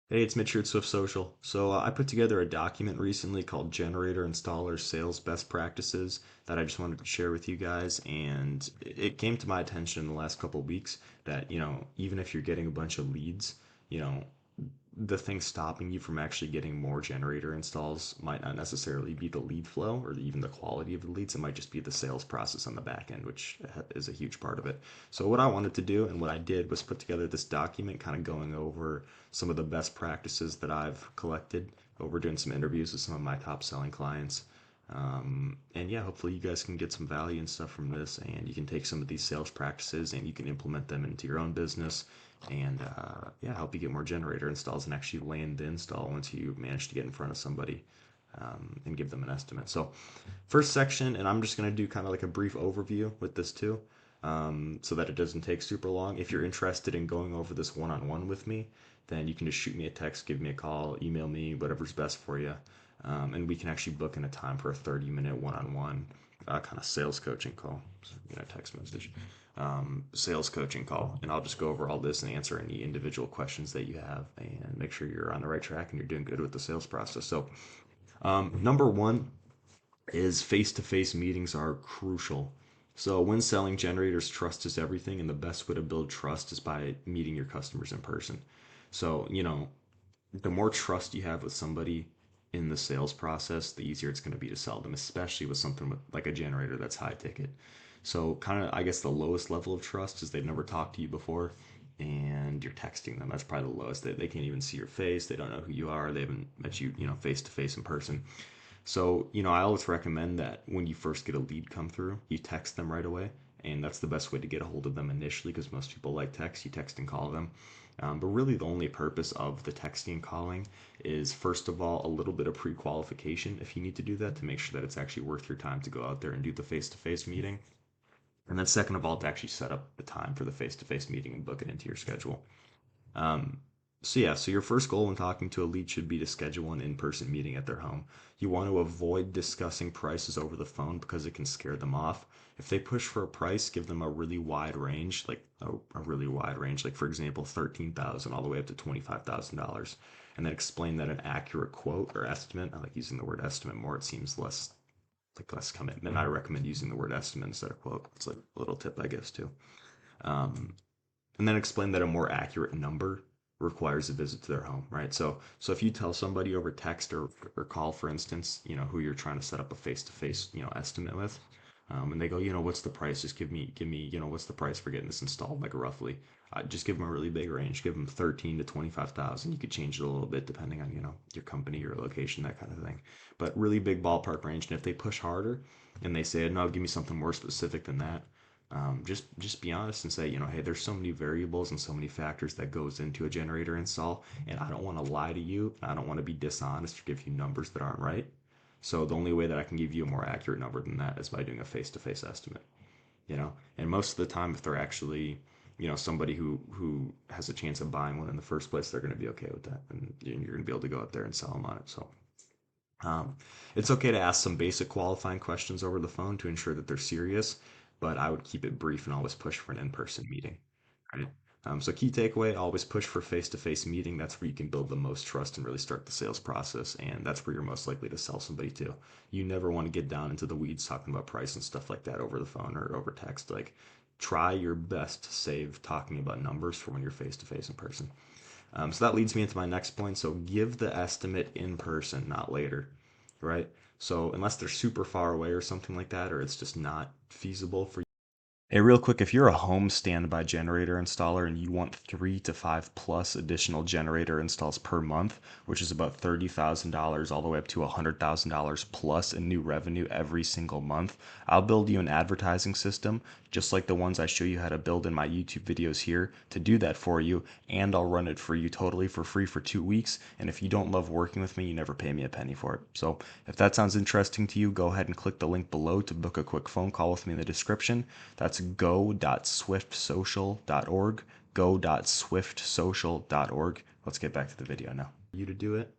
Hey, it's Mitch here at SwiftSocial. I put together a document recently called Generator Installer Sales Best Practices that I just wanted to share with you guys. And it came to my attention in the last couple of weeks that, even if you're getting a bunch of leads, you know, the thing stopping you from actually getting more generator installs might not necessarily be the lead flow or even the quality of the leads. It might just be the sales process on the back end, which is a huge part of it. So, what I wanted to do and what I did was put together this document kind of going over some of the best practices that I've collected over doing some interviews with some of my top selling clients. And yeah, hopefully you guys can get some value and stuff from this, and you can take some of these sales practices and you can implement them into your own business and yeah, help you get more generator installs and actually land the install once you manage to get in front of somebody and give them an estimate. So, first section, and I'm just going to do kind of like a brief overview with this too, so that it doesn't take super long. If you're interested in going over this one on one with me, then you can just shoot me a text, give me a call, email me, whatever's best for you. And we can actually book in a time for a 30-minute one on one kind of sales coaching call, text message, sales coaching call. And I'll just go over all this and answer any individual questions that you have and make sure you're on the right track and you're doing good with the sales process. So, number one is face to face meetings are crucial. So, when selling generators, trust is everything. And the best way to build trust is by meeting your customers in person. So, the more trust you have with somebody in the sales process, the easier it's going to be to sell them, especially with something like a generator that's high ticket. So, kind of, I guess the lowest level of trust is they've never talked to you before and you're texting them. That's probably the lowest. They can't even see your face. They don't know who you are. They haven't met you, face to face in person. So, I always recommend that when you first get a lead come through, you text them right away. And that's the best way to get a hold of them initially because most people like text. You text and call them. But really, the only purpose of the texting and calling is, first of all, a little bit of pre qualification if you need to do that to make sure that it's actually worth your time to go out there and do the face to face meeting. And then, second of all, to actually set up the time for the face to face meeting and book it into your schedule. Um, so your first goal when talking to a lead should be to schedule an in-person meeting at their home. You want to avoid discussing prices over the phone because it can scare them off. If they push for a price, give them a really wide range, like a really wide range, like for example, 13,000 all the way up to $25,000, and then explain that an accurate quote or estimate. I like using the word estimate more. It seems less commitment. I recommend using the word estimate instead of quote. It's like a little tip, I guess, too. Um, and then explain that a more accurate number requires a visit to their home, right? So if you tell somebody over text or call, for instance, who you're trying to set up a face-to-face, estimate with, and they go, what's the price? Just give me, what's the price for getting this installed, like roughly. Just give them a really big range. Give them 13 to 25,000. You could change it a little bit depending on, your company, your location, that kind of thing. But really big ballpark range. And if they push harder and they say, no, give me something more specific than that, just be honest and say, hey, there's so many variables and so many factors that goes into a generator install, and I don't want to lie to you. I don't want to be dishonest or give you numbers that aren't right. So the only way that I can give you a more accurate number than that is by doing a face-to-face estimate. And most of the time, if they're actually, somebody who has a chance of buying one in the first place, they're going to be okay with that, and you're going to be able to go out there and sell them on it. So um, it's okay to ask some basic qualifying questions over the phone to ensure that they're serious, but I would keep it brief and always push for an in-person meeting. Right? So key takeaway, always push for face-to-face meeting. That's where you can build the most trust and really start the sales process, and that's where you're most likely to sell somebody to. You never want to get down into the weeds talking about price and stuff like that over the phone or over text. Like, try your best to save talking about numbers for when you're face-to-face in person. So that leads me into my next point. So give the estimate in person, not later, right? So unless they're super far away or something like that, or it's just not feasible for. Hey, real quick, if you're a home standby generator installer and you want 3 to 5 plus additional generator installs per month, which is about $30,000 all the way up to $100,000 plus in new revenue every single month, I'll build you an advertising system just like the ones I show you how to build in my YouTube videos here to do that for you, and I'll run it for you totally for free for 2 weeks. And if you don't love working with me, you never pay me a penny for it. So if that sounds interesting to you, go ahead and click the link below to book a quick phone call with me in the description. That's go.swiftsocial.org, go.swiftsocial.org. Let's get back to the video now. You to do it,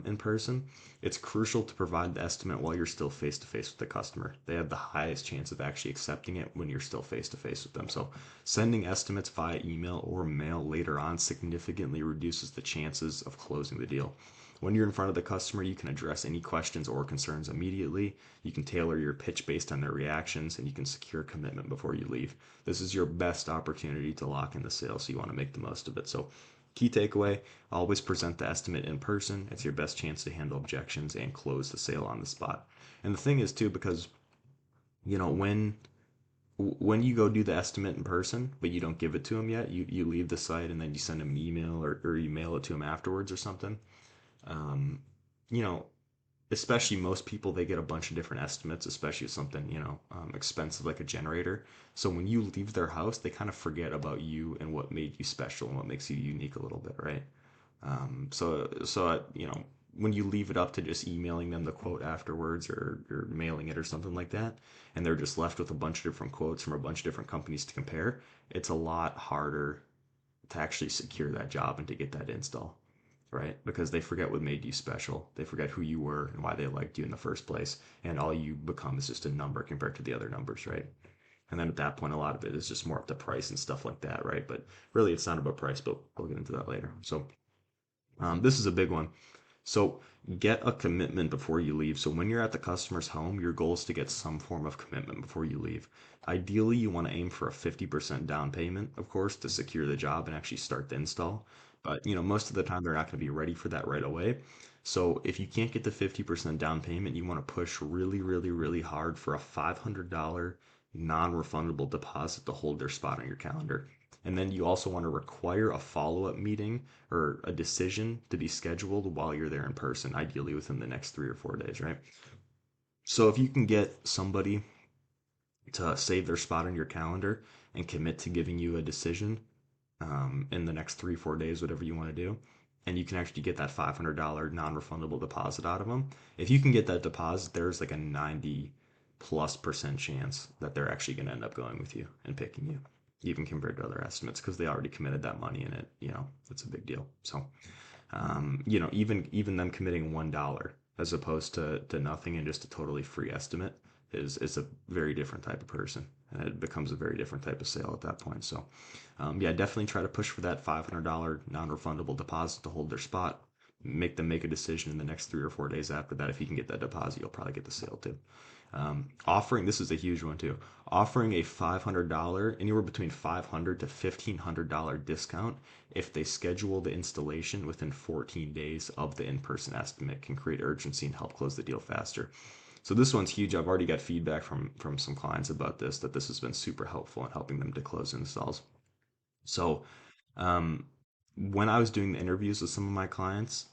in person, it's crucial to provide the estimate while you're still face to face with the customer. They have the highest chance of actually accepting it when you're still face to face with them. So, sending estimates via email or mail later on significantly reduces the chances of closing the deal. When you're in front of the customer, you can address any questions or concerns immediately. You can tailor your pitch based on their reactions, and you can secure commitment before you leave. This is your best opportunity to lock in the sale, so you want to make the most of it. So, key takeaway, always present the estimate in person. It's your best chance to handle objections and close the sale on the spot. And the thing is, too, because you know when you go do the estimate in person, but you don't give it to them yet, you leave the site and then you send them an email or you mail it to them afterwards or something. Um, you know, especially most people, they get a bunch of different estimates, especially something expensive like a generator. So when you leave their house, they kind of forget about you and what made you special and what makes you unique a little bit, right? When you leave it up to just emailing them the quote afterwards or mailing it or something like that, and they're just left with a bunch of different quotes from a bunch of different companies to compare, it's a lot harder to actually secure that job and to get that install, right? Because they forget what made you special. They forget who you were and why they liked you in the first place. And all you become is just a number compared to the other numbers, right? And then at that point, a lot of it is just more up to price and stuff like that, right? But really, it's not about price, but we'll get into that later. So, this is a big one. So get a commitment before you leave. So when you're at the customer's home, your goal is to get some form of commitment before you leave. Ideally, you want to aim for a 50% down payment, of course, to secure the job and actually start the install. But most of the time they're not going to be ready for that right away. So if you can't get the 50% down payment, you want to push really, really, really hard for a $500 non-refundable deposit to hold their spot on your calendar. And then you also want to require a follow-up meeting or a decision to be scheduled while you're there in person, ideally within the next 3 or 4 days, right? So if you can get somebody to save their spot on your calendar and commit to giving you a decision in the next 3 4 days, whatever you want to do, and you can actually get that $500 non-refundable deposit out of them. If you can get that deposit, there's like a 90+% chance that they're actually going to end up going with you and picking you, even compared to other estimates, because they already committed that money in it. It's a big deal. So even them committing $1 as opposed to nothing and just a totally free estimate is a very different type of person, and it becomes a very different type of sale at that point. So, yeah, definitely try to push for that $500 non-refundable deposit to hold their spot. Make them make a decision in the next 3 or 4 days after that. If you can get that deposit, you'll probably get the sale too. Offering this is a huge one too. Offering a $500, anywhere between $500 to $1,500 discount if they schedule the installation within 14 days of the in-person estimate can create urgency and help close the deal faster. So this one's huge. I've already got feedback from some clients about this, that this has been super helpful in helping them to close installs. So um, when I was doing the interviews with some of my clients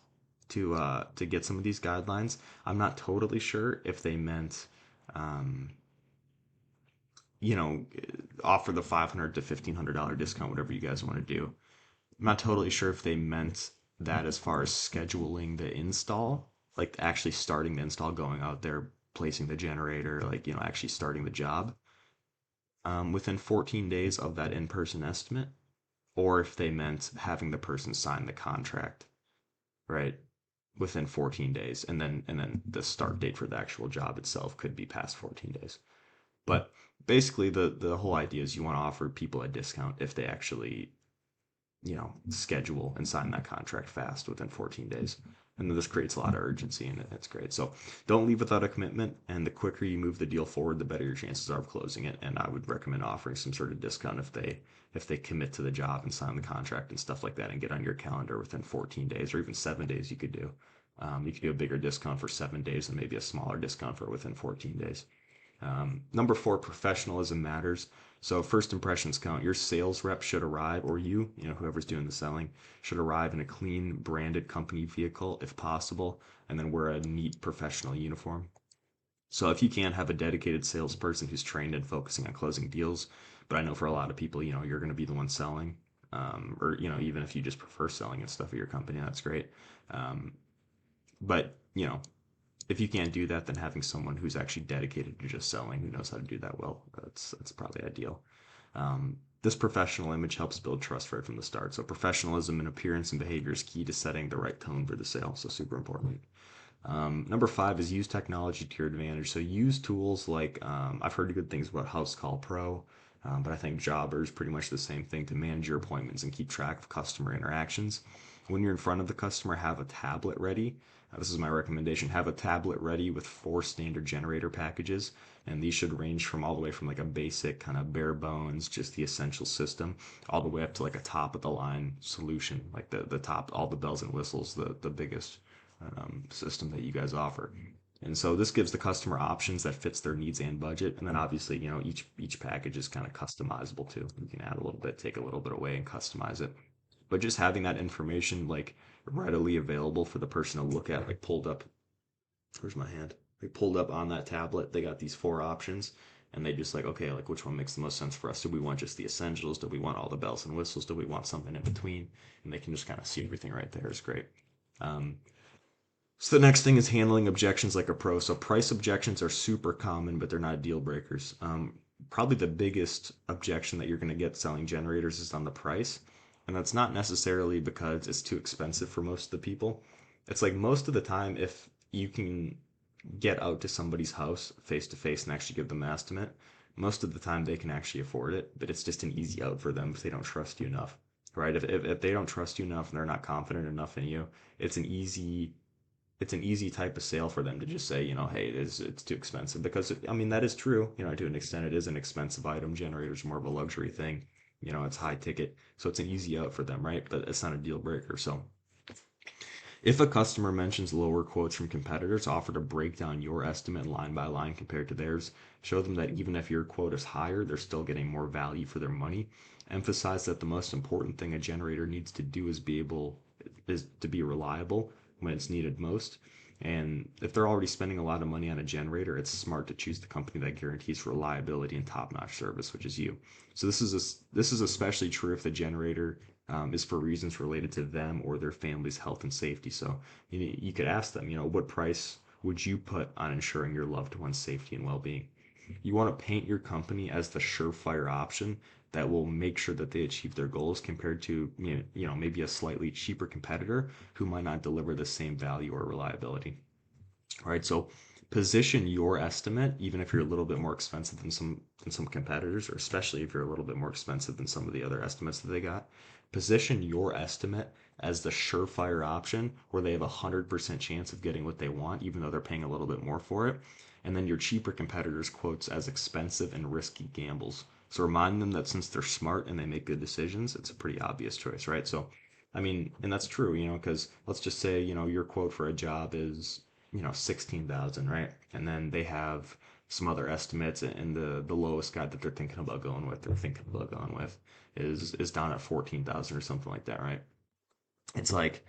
to get some of these guidelines, I'm not totally sure if they meant um, you know, offer the $500 to $1,500 discount, whatever you guys want to do. I'm not totally sure if they meant that as far as scheduling the install, like actually starting the install, going out there, placing the generator, like, actually starting the job within 14 days of that in person estimate, or if they meant having the person sign the contract, right? Within 14 days, and then the start date for the actual job itself could be past 14 days. But basically, the whole idea is you want to offer people a discount if they actually, schedule and sign that contract fast within 14 days. And then this creates a lot of urgency, and it's great. So don't leave without a commitment. And the quicker you move the deal forward, the better your chances are of closing it. And I would recommend offering some sort of discount if they commit to the job and sign the contract and stuff like that, and get on your calendar within 14 days or even 7 days. You could do a bigger discount for 7 days and maybe a smaller discount for within 14 days. Number four, professionalism matters. So first impressions count. Your sales rep should arrive, or whoever's doing the selling, should arrive in a clean, branded company vehicle if possible, and then wear a neat professional uniform. So if you can, have a dedicated salesperson who's trained in focusing on closing deals. But I know for a lot of people, you're going to be the one selling, or even if you just prefer selling and stuff at your company, that's great. Um, but if you can't do that, then having someone who's actually dedicated to just selling, who knows how to do that well, that's probably ideal. This professional image helps build trust right from the start. So professionalism and appearance and behavior is key to setting the right tone for the sale. So super important. Number five is use technology to your advantage. So use tools like I've heard good things about House Call Pro, but I think Jobber is pretty much the same thing to manage your appointments and keep track of customer interactions. When you're in front of the customer, have a tablet ready. This is my recommendation. Have a tablet ready with 4 standard generator packages, and these should range from all the way from like a basic kind of bare bones, just the essential system, all the way up to like a top of the line solution, like the top, all the bells and whistles, the biggest system that you guys offer. And so this gives the customer options that fits their needs and budget. And then obviously, each package is kind of customizable too. You can add a little bit, take a little bit away, and customize it. But just having that information like readily available for the person to look at, like pulled up, where's my hand? Like pulled up on that tablet, they got these 4 options, and they just like, okay, like which one makes the most sense for us? Do we want just the essentials? Do we want all the bells and whistles? Do we want something in between? And they can just kind of see everything right there. It's great. Um, so the next thing is handling objections like a pro. So price objections are super common, but they're not deal breakers. Probably the biggest objection that you're going to get selling generators is on the price. And that's not necessarily because it's too expensive for most of the people. It's like most of the time, if you can get out to somebody's house face to face and actually give them an estimate, most of the time they can actually afford it. But it's just an easy out for them if they don't trust you enough, right? If they don't trust you enough and they're not confident enough in you, it's an easy it's an easy type of sale for them to just say, hey, it's too expensive because I mean that is true. To an extent, it is an expensive item. Generator's more of a luxury thing. It's high ticket, so it's an easy out for them, right? But it's not a deal breaker. So if a customer mentions lower quotes from competitors, offer to break down your estimate line by line compared to theirs. Show them that even if your quote is higher, they're still getting more value for their money. Emphasize that the most important thing a generator needs to do is to be reliable when it's needed most. And if they're already spending a lot of money on a generator, it's smart to choose the company that guarantees reliability and top-notch service, which is you. So this is especially true if the generator is for reasons related to them or their family's health and safety. So you could ask them, what price would you put on ensuring your loved one's safety and well-being? You want to paint your company as the surefire option that will make sure that they achieve their goals compared to maybe a slightly cheaper competitor who might not deliver the same value or reliability. All right, so position your estimate, even if you're a little bit more expensive than some competitors, or especially if you're a little bit more expensive than some of the other estimates that they got. Position your estimate as the surefire option where they have 100% chance of getting what they want, even though they're paying a little bit more for it. And then your cheaper competitors' quotes as expensive and risky gambles. So remind them that since they're smart and they make good decisions, it's a pretty obvious choice, right? So, I mean, and that's true, because let's just say, your quote for a job is, 16,000, right? And then they have some other estimates, and the lowest guy that they're thinking about going with is down at 14,000 or something like that, right? It's like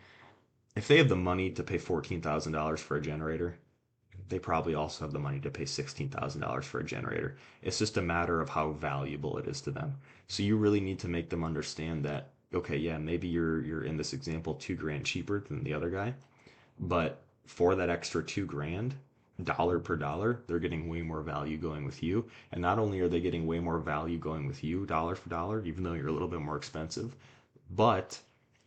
if they have the money to pay $14,000 for a generator, they probably also have the money to pay $16,000 for a generator. It's just a matter of how valuable it is to them. So you really need to make them understand that, okay, yeah, maybe you're in this example 2 grand cheaper than the other guy, but for that extra 2 grand, dollar per dollar, they're getting way more value going with you. And not only are they getting way more value going with you, dollar for dollar, even though you're a little bit more expensive, but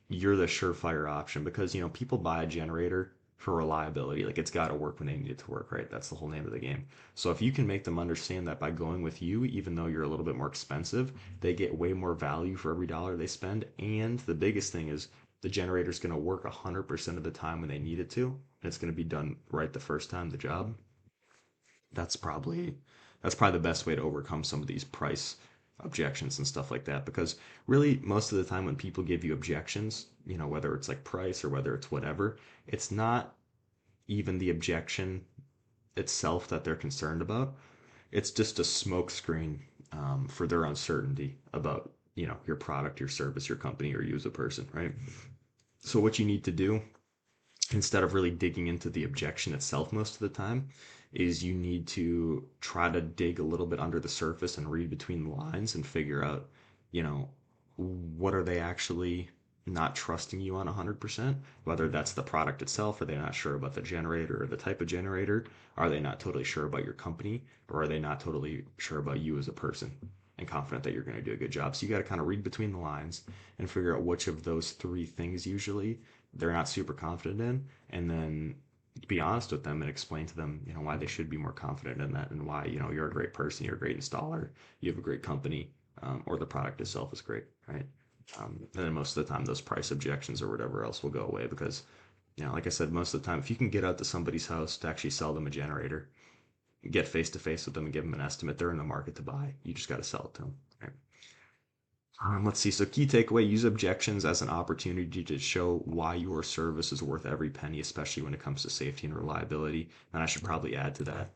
you're the surefire option because people buy a generator for reliability. Like it's got to work when they need it to work, right? That's the whole name of the game. So if you can make them understand that by going with you, even though you're a little bit more expensive, they get way more value for every dollar they spend. And the biggest thing is the generator is going to work 100% of the time when they need it to, and it's going to be done right the first time the job. That's probably that's probably the best way to overcome some of these price objections and stuff like that because really most of the time when people give you objections, whether it's like price or whether it's whatever, it's not even the objection itself that they're concerned about. It's just a smokescreen for their uncertainty about your product, your service, your company, or you as a person, right? So what you need to do instead of really digging into the objection itself most of the time is you need to try to dig a little bit under the surface and read between the lines and figure out, you know, what are they actually not trusting you on 100%, whether that's the product itself, are they not sure about the generator or the type of generator, are they not totally sure about your company, or are they not totally sure about you as a person, and confident that you're going to do a good job. So you got to kind of read between the lines and figure out which of those three things usually they're not super confident in, and then be honest with them and explain to them, why they should be more confident in that and why, you're a great person, you're a great installer, you have a great company, or the product itself is great, right? And then most of the time, those price objections or whatever else will go away because, like I said, most of the time, if you can get out to somebody's house to actually sell them a generator, get face to face with them and give them an estimate, they're in the market to buy. You just got to sell it to them, right? Let's see. So, key takeaway: use objections as an opportunity to show why your service is worth every penny, especially when it comes to safety and reliability. And I should probably add to that: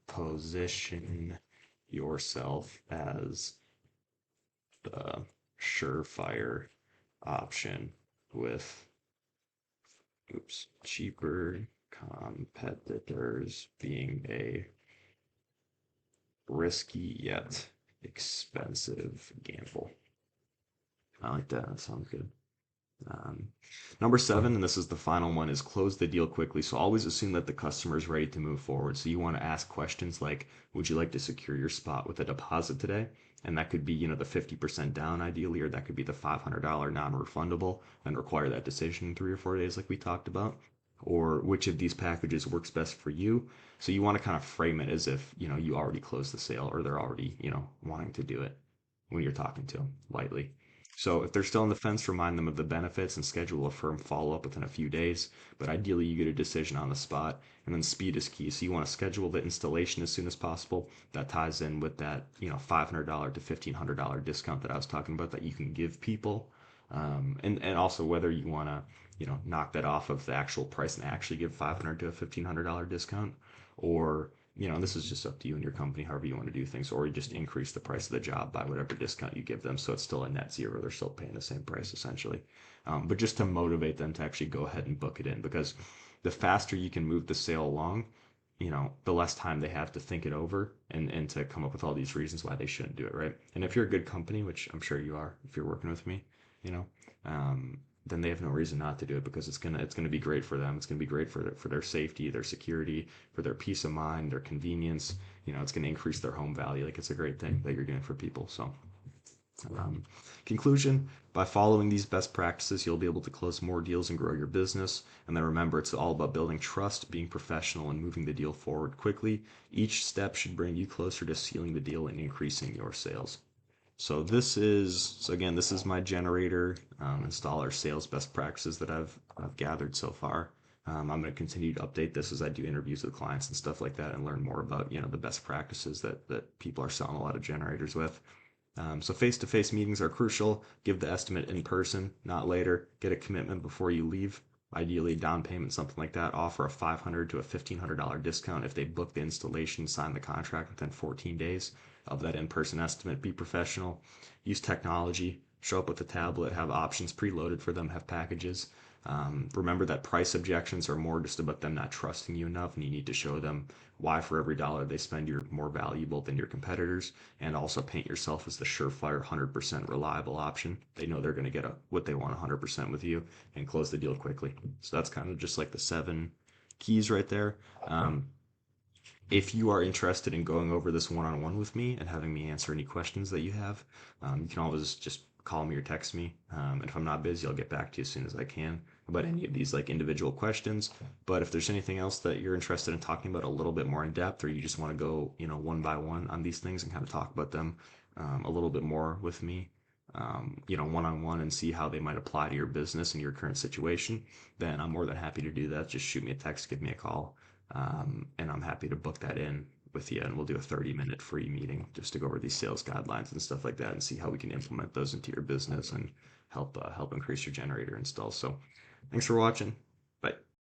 position yourself as the surefire option with, cheaper competitors being a risky yet expensive gamble. I like that. That sounds good. Um, Number seven, and this is the final one, is close the deal quickly. So always assume that the customer is ready to move forward. So you want to ask questions like, would you like to secure your spot with a deposit today? And that could be, the 50% down ideally, or that could be the $500 non-refundable and require that decision in 3 or 4 days like we talked about. Or which of these packages works best for you? So you want to kind of frame it as if, you already closed the sale or they're already, wanting to do it when you're talking to them lightly. So if they're still on the fence, remind them of the benefits and schedule a firm follow-up within a few days. But ideally, you get a decision on the spot. And then speed is key. So you want to schedule the installation as soon as possible. That ties in with that, $500 to $1,500 discount that I was talking about that you can give people. And also whether you want to, knock that off of the actual price and actually give $500 to a $1,500 discount, or this is just up to you and your company, however you want to do things, or you just increase the price of the job by whatever discount you give them. So it's still a net zero. They're still paying the same price essentially. But just to motivate them to actually go ahead and book it in, because the faster you can move the sale along, the less time they have to think it over and to come up with all these reasons why they shouldn't do it, right? And if you're a good company, which I'm sure you are, if you're working with me, you know, then they have no reason not to do it because it's gonna be great for them. It's gonna be great for their safety, their security, for their peace of mind, their convenience. It's gonna increase their home value. Like it's a great thing that you're doing for people. So, um, conclusion: by following these best practices, you'll be able to close more deals and grow your business. And then remember, it's all about building trust, being professional, and moving the deal forward quickly. Each step should bring you closer to sealing the deal and increasing your sales. So again, this is my generator installer sales best practices that I've gathered so far. I'm going to continue to update this as I do interviews with clients and stuff like that and learn more about the best practices that people are selling a lot of generators with. So face-to-face meetings are crucial. Give the estimate in person, not later. Get a commitment before you leave. Ideally, down payment, something like that. Offer a $500 to a $1,500 discount if they book the installation, sign the contract within 14 days of that in-person estimate. Be professional. Use technology. Show up with a tablet. Have options preloaded for them. Have packages. Remember that price objections are more just about them not trusting you enough, and you need to show them why for every dollar they spend you're more valuable than your competitors, and also paint yourself as the surefire 100% reliable option. They know they're going to get what they want 100% with you and close the deal quickly. So that's kind of just like the 7 keys right there. If you are interested in going over this one-on-one with me and having me answer any questions that you have, you can always just call me or text me. And if I'm not busy, I'll get back to you as soon as I can about any of these like individual questions. But if there's anything else that you're interested in talking about a little bit more in depth, or you just want to go, one by one on these things and kind of talk about them a little bit more with me, one-on-one and see how they might apply to your business and your current situation, then I'm more than happy to do that. Just shoot me a text, give me a call, and I'm happy to book that in with you, and we'll do a 30-minute free meeting just to go over these sales guidelines and stuff like that and see how we can implement those into your business and help increase your generator installs. So thanks for watching.